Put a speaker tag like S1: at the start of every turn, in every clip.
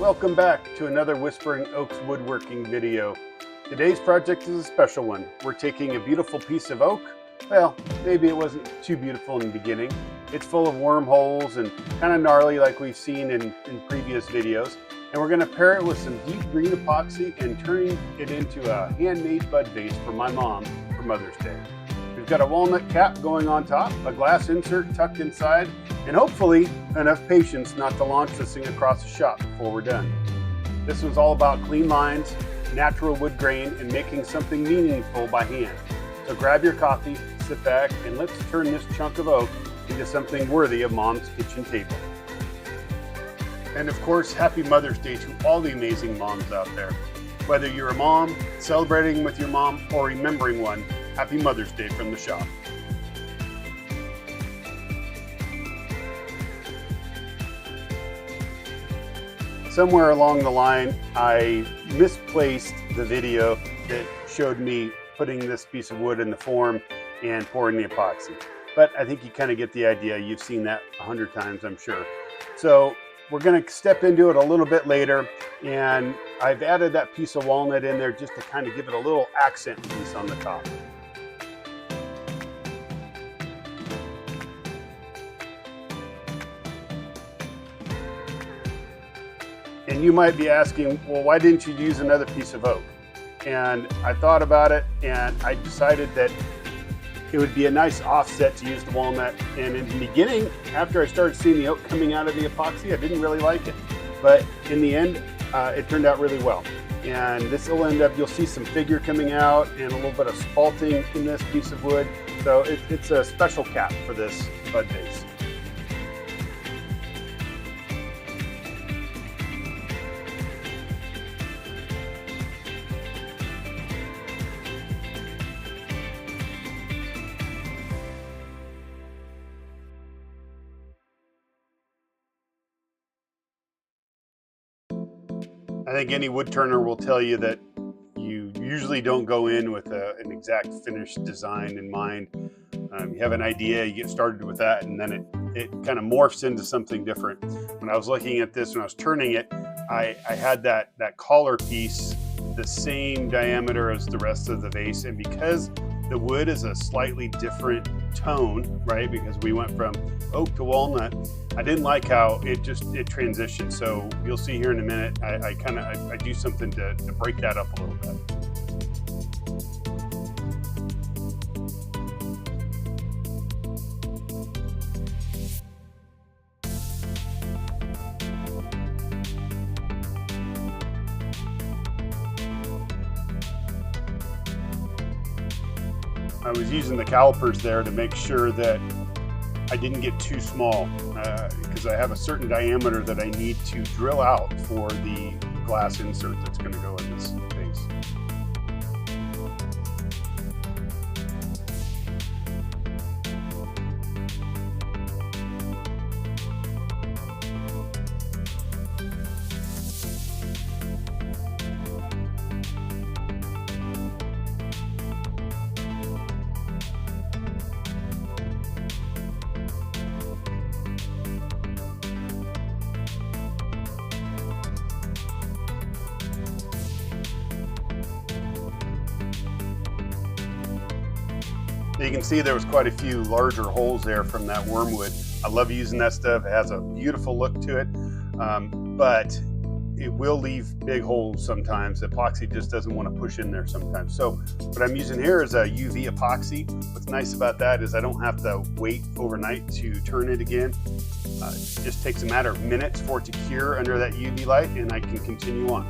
S1: Welcome back to another Whispering Oaks woodworking video. Today's project is a special one. We're taking a beautiful piece of oak. Well, maybe it wasn't too beautiful in the beginning. It's full of wormholes and kind of gnarly like we've seen in previous videos. And we're going to pair it with some deep green epoxy and turning it into a handmade bud vase for my mom for Mother's Day. We've got a walnut cap going on top, a glass insert tucked inside, and hopefully enough patience not to launch this thing across the shop before we're done. This was all about clean lines, natural wood grain, and making something meaningful by hand. So grab your coffee, sit back, and let's turn this chunk of oak into something worthy of Mom's kitchen table. And of course, happy Mother's Day to all the amazing moms out there. Whether you're a mom, celebrating with your mom, or remembering one, happy Mother's Day from the shop. Somewhere along the line, I misplaced the video that showed me putting this piece of wood in the form and pouring the epoxy. But I think you kind of get the idea. You've seen that 100 times, I'm sure. So we're going to step into it a little bit later, and I've added that piece of walnut in there just to kind of give it a little accent piece on the top. And you might be asking, well, why didn't you use another piece of oak? And I thought about it, and I decided that it would be a nice offset to use the walnut. And in the beginning, after I started seeing the oak coming out of the epoxy, I didn't really like it. But in the end, it turned out really well. And this will end up, you'll see some figure coming out and a little bit of spalting in this piece of wood. So it's a special cap for this bud vase. I think any wood turner will tell you that you usually don't go in with an exact finished design in mind. You have an idea, you get started with that, and then it kind of morphs into something different. When I was looking at this, when I was turning it, I had that collar piece the same diameter as the rest of the vase, and because the wood is a slightly different tone, right? Because we went from oak to walnut, I didn't like how it transitioned. So you'll see here in a minute, I do something to break that up a little bit. I was using the calipers there to make sure that I didn't get too small because I have a certain diameter that I need to drill out for the glass insert that's going to go in this vase. You can see there was quite a few larger holes there from that wormwood. I love using that stuff. It has a beautiful look to it, but it will leave big holes sometimes. Epoxy just doesn't want to push in there sometimes. So what I'm using here is a UV epoxy. What's nice about that is I don't have to wait overnight to turn it again. It just takes a matter of minutes for it to cure under that UV light, and I can continue on.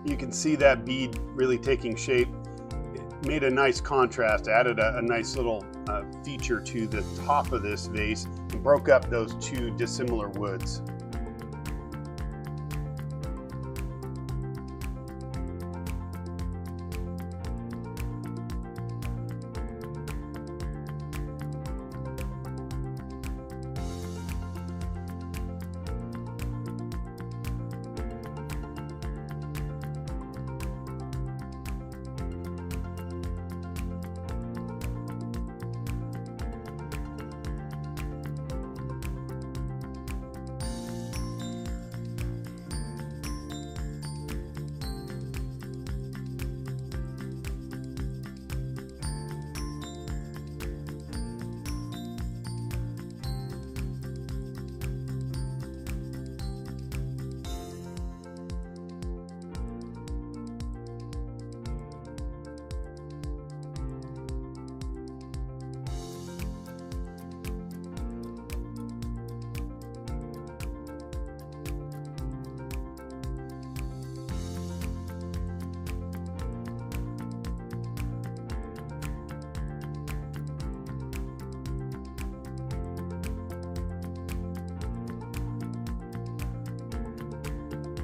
S1: You can see that bead really taking shape. It made a nice contrast, added a nice little feature to the top of this vase and broke up those two dissimilar woods.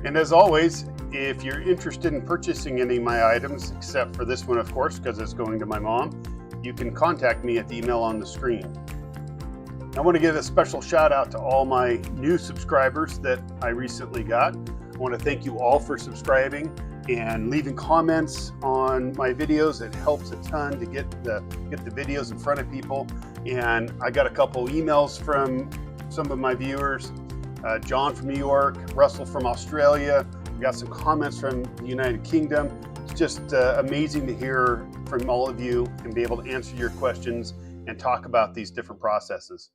S1: And as always, if you're interested in purchasing any of my items, except for this one, of course, because it's going to my mom, you can contact me at the email on the screen. I want to give a special shout out to all my new subscribers that I recently got. I want to thank you all for subscribing and leaving comments on my videos. It helps a ton to get the videos in front of people. And I got a couple emails from some of my viewers. John from New York, Russell from Australia. We got some comments from the United Kingdom. It's just amazing to hear from all of you and be able to answer your questions and talk about these different processes.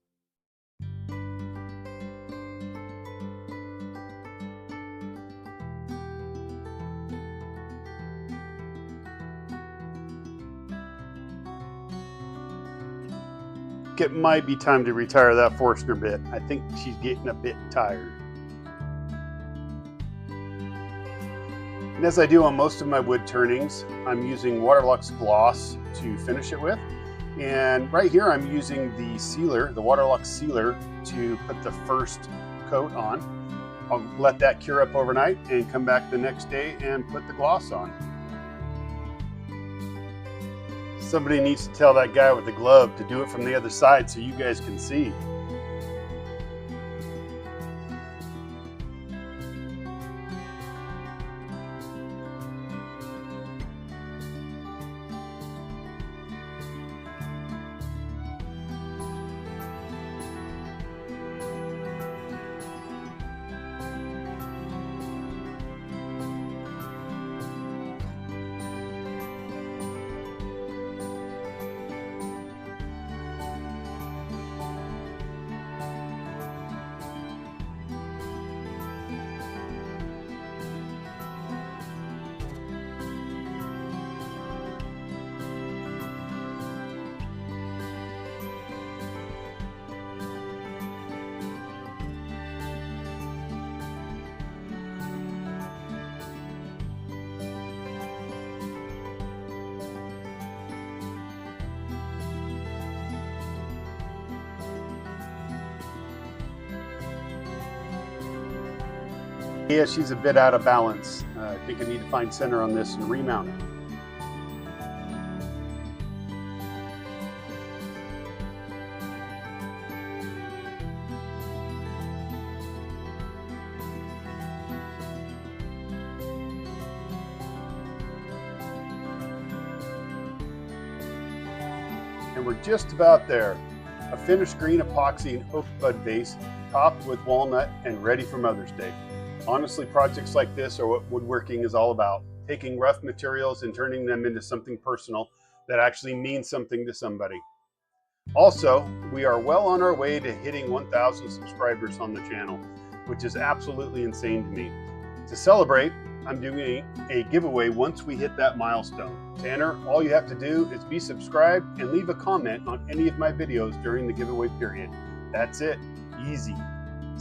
S1: It might be time to retire that Forstner bit. I think she's getting a bit tired. And as I do on most of my wood turnings, I'm using Waterlux gloss to finish it with. And right here I'm using the sealer, the Waterlux sealer, to put the first coat on. I'll let that cure up overnight and come back the next day and put the gloss on. Somebody needs to tell that guy with the glove to do it from the other side so you guys can see. Yeah, she's a bit out of balance. I think I need to find center on this and remount it. And we're just about there. A finished green epoxy and oak bud vase, topped with walnut and ready for Mother's Day. Honestly, projects like this are what woodworking is all about. Taking rough materials and turning them into something personal that actually means something to somebody. Also, we are well on our way to hitting 1,000 subscribers on the channel, which is absolutely insane to me. To celebrate, I'm doing a giveaway once we hit that milestone. To enter, all you have to do is be subscribed and leave a comment on any of my videos during the giveaway period. That's it. Easy.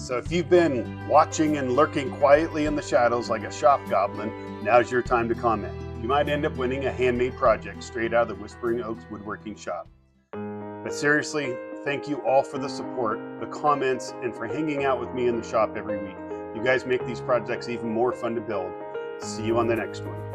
S1: So if you've been watching and lurking quietly in the shadows like a shop goblin, now's your time to comment. You might end up winning a handmade project straight out of the Whispering Oaks woodworking shop. But seriously, thank you all for the support, the comments, and for hanging out with me in the shop every week. You guys make these projects even more fun to build. See you on the next one.